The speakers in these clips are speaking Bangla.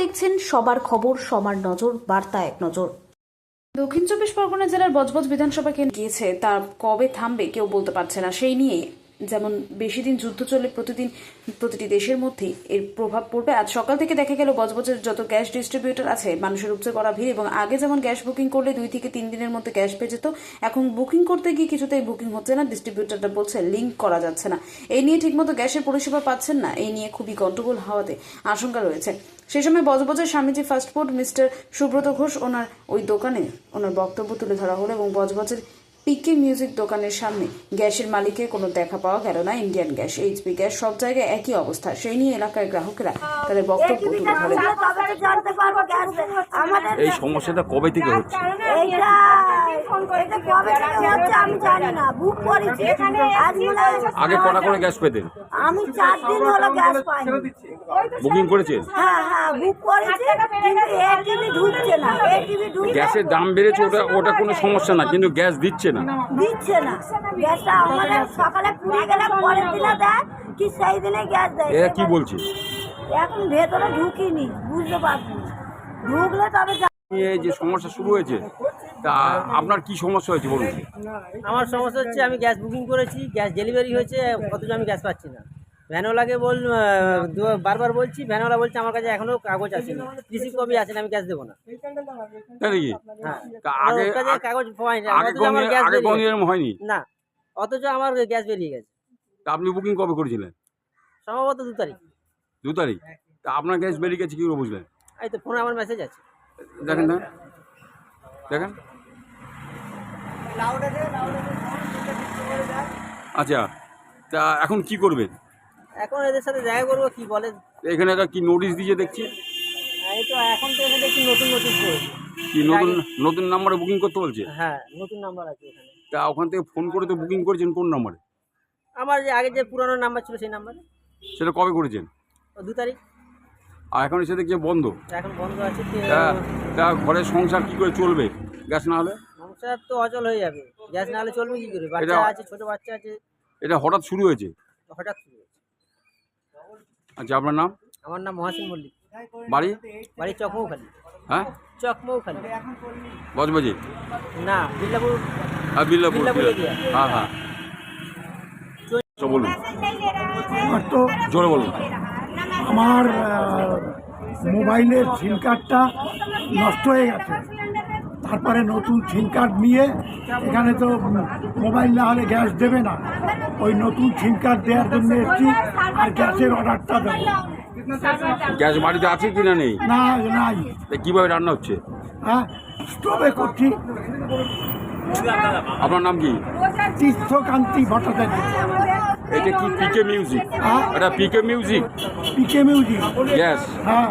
দেখছেন সবার খবর, সবার নজর, বার্তা এক নজর। দক্ষিণ চব্বিশ পরগনা জেলার বজবজ বিধানসভা কেন্দ্রে গিয়েছে, তা কবে থামবে কেউ বলতে পারছে না। সেই নিয়ে যেমন বেশি দিন যুদ্ধ চলে, প্রতিটি দেশের মধ্যেই এর প্রভাব পড়বে। আজ সকাল থেকে দেখা গেল বজবজের যত গ্যাস ডিস্ট্রিবিউটর আছে মানুষের উপচে পড়া ভিড়, এবং আগে যেমন গ্যাস বুকিং করলে 2 থেকে 3 দিনের মধ্যে গ্যাস পেয়ে যেত, এখন বুকিং করতে গিয়ে কিছুতেই বুকিং হচ্ছে না। ডিস্ট্রিবিউটরটা বলছে লিঙ্ক করা যাচ্ছে না। এই নিয়ে ঠিকমতো গ্যাসের পরিষেবা পাচ্ছেন না। এই নিয়ে খুবই গন্ডগোল হওয়াতে আশঙ্কা রয়েছে। সেই সময় বজবজের স্বামীজি ফাস্টফুড মিস্টার সুব্রত ঘোষ ওনার ওই দোকানে ওনার বক্তব্য তুলে ধরা হলো, এবং বজবজের পিকে মিউজিক দোকানের সামনে গ্যাসের মালিকের কোনো দেখা পাওয়া গেল না। ইন্ডিয়ান গ্যাস, এইচপি গ্যাস সব জায়গায় একই অবস্থা। সেই নিয়ে এলাকার গ্রাহকেরা তাদের বক্তব্য তুলে ধরেন। এই সমস্যাটা কবে থেকে হচ্ছে? আগে কটা করে গ্যাস পেতেন? আমি 4 দিন হলো গ্যাস পাইনি। বুকিং করেছেন? হ্যাঁ বুক করেছি, কিন্তু এটিভি ঢুকছে না। এটিভি ঢুকছে, গ্যাসের দাম বেড়েছে, ওটা কোনো সমস্যা না, কিন্তু গ্যাস দিচ্ছে না। গ্যাসটা আমাদের সকালে পুড়ে গেলে পরের দিনে দেয়, কি সেই দিনে গ্যাস দেয়। এরা কি বলছে? এখন ভেতরে ঢুকিনি, বুঝতে পারছি না। ঢুকলে তবে এই যে সমস্যা শুরু হয়েছে, তা আপনার কি সমস্যা হয়েছে বলুন? আমার সমস্যা হচ্ছে আমি গ্যাস বুকিং করেছি, গ্যাস ডেলিভারি হয়েছে, অথচ আমি গ্যাস পাচ্ছি না। ভ্যানওয়ালাকে বারবার বলছি, ভ্যানওয়ালা বলছে আমার কাছে এখনো কাগজ আসেনি, রিসিভ কপি আছে, আমি গ্যাস দেবো না। হ্যাঁ, কাগজ পাইনি, হয়নি না, অথচ আমার গ্যাস বেরিয়ে গেছে। তা আপনি বুকিং কবে করেছিলেন? সম্ভবত 2 তারিখ। 2 তারিখ? তা আপনার গ্যাস বেরিয়ে গেছে কি করে বুঝলেন? এই তো ফোনে আমার মেসেজ আছে, দেখেন না, দেখেন। আচ্ছা, তা এখন কি করবেন? এখন এদের সাথে দেখা করবো, কি বলে। এখানে একটা কি নোটিশ দিয়ে দেখছি? এই তো এখন তো এখানে দেখছি নতুন নোটিশ করেছে। কি নতুন নাম্বারে বুকিং করতে বলছে? হ্যাঁ, নতুন নাম্বার আছে এখানে। তা ওখান থেকে ফোন করে তো বুকিং করেছেন কোন নাম্বারে? আমার যে আগে যে পুরানো নাম্বার ছিল সেই নাম্বারে। সেটা কবে করেছেন? 2 তারিখ। আর এখন সেটা কি বন্ধ? এখন বন্ধ আছে। তা ঘরের সংসার কি করে চলবে গ্যাস না হলে? সংসার তো অচল হয়ে যাবে, গ্যাস না হলে চলবে কি করে? বাচ্চা আছে, ছোট বাচ্চা আছে। এটা হঠাৎ শুরু হয়েছে? হঠাৎ শুরু হয়েছে। আচ্ছা, আপনার নাম? আমার নাম মহাসিন মল্লিক। বাড়ি চকমৌখালী। হ্যাঁ, চকমৌখালী। বজবজি না, বিল্লাপুর। হ্যাঁ, বিল্লাপুর। হ্যাঁ হ্যাঁ, বলুন, তো জোরে বলুন। আমার মোবাইলের সিম কার্ডটা নষ্ট হয়ে গেছে, তারপরে নতুন সিম কার্ড নিয়ে এখানে তো মোবাইল না হলে গ্যাস দেবে না, ওই নতুন সিম কার্ড দেওয়ার জন্য এসেছি, আর গ্যাসের অর্ডারটা দেবো। গ্যাস বাড়িতে আছে কি না? নেই। না, নাই। কিভাবে রান্না হচ্ছে? হ্যাঁ, স্টোভে করছি। আপনার নাম কি? তীর্থকান্তি ভট্টাচার্য। এটা কি পিকে মিউজিক? এটা পিকে মিউজিক। পিকে মিউজিক গ্যাস। হ্যাঁ,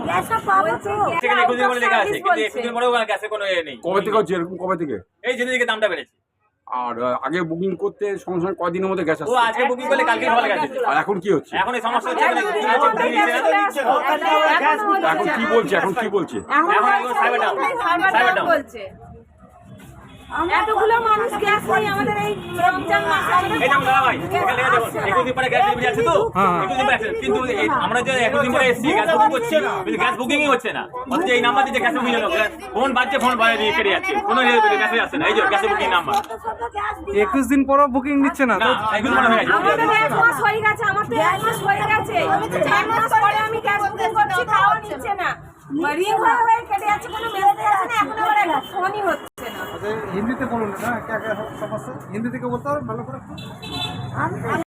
গ্যাসটা পাবো তো। সেখানে 21 দিন বলে লেখা আছে, কিন্তু 21 দিন পরেও গ্যাসের কোনো নেই। কবে থেকে হচ্ছে এরকম? কবে থেকে? এই যেদিন থেকে দামটা বেড়েছে। আর আগে বুকিং করতে সঙ্গে সঙ্গে কয়দিনের মধ্যে গ্যাস ও আসছে? আজকে বুকিং করলে কালকে ভালো গেছে। আর এখন কি হচ্ছে? এখন এই সমস্যা হচ্ছে, মানে বুকিং আছে, বুকিং নিচ্ছে না। এখন কি বলছে? এখন সাইবার ডাউন বলছে। এতগুলো মানুষ গ্যাস নেই আমাদের এই রমজান মাসে। এই যেমন দাদা ভাই, এখানে লেখা দেখুন, 21 দিন পরে গ্যাস ডেলিভারি আছে তো, 21 দিন পরে আছে, কিন্তু আমরা যে 21 দিন পরে এসেছি গ্যাস বুকিং করছি, কিন্তু গ্যাস বুকিংই হচ্ছে না। অথচ এই নাম্বার দিয়ে গ্যাস বুকিং হলো, ফোন বাজছে, ফোন বাইরে দিয়ে কেটে যাচ্ছে, কোনো গ্যাসে আসছে না। এই যে গ্যাস বুকিং নাম্বার 21 দিন পরও বুকিং নিচ্ছে না তো? 21 দিন পরে হয়ে গেছে। আমাদের 1 মাস হয়ে গেছে, আমার তো 1 মাস হয়ে গেছে। 1 মাস পরে আমি গ্যাস বুকিং করছি, তাও নিচ্ছে না। রিং হয়ে কেটে যাচ্ছে, কোনো মেসেজ আসে না, এখন আবার একটা ফোনই হচ্ছে না। হিন্দিতে বলুন না, সমস্যা হিন্দি থেকে বলতে হবে ভালো করে।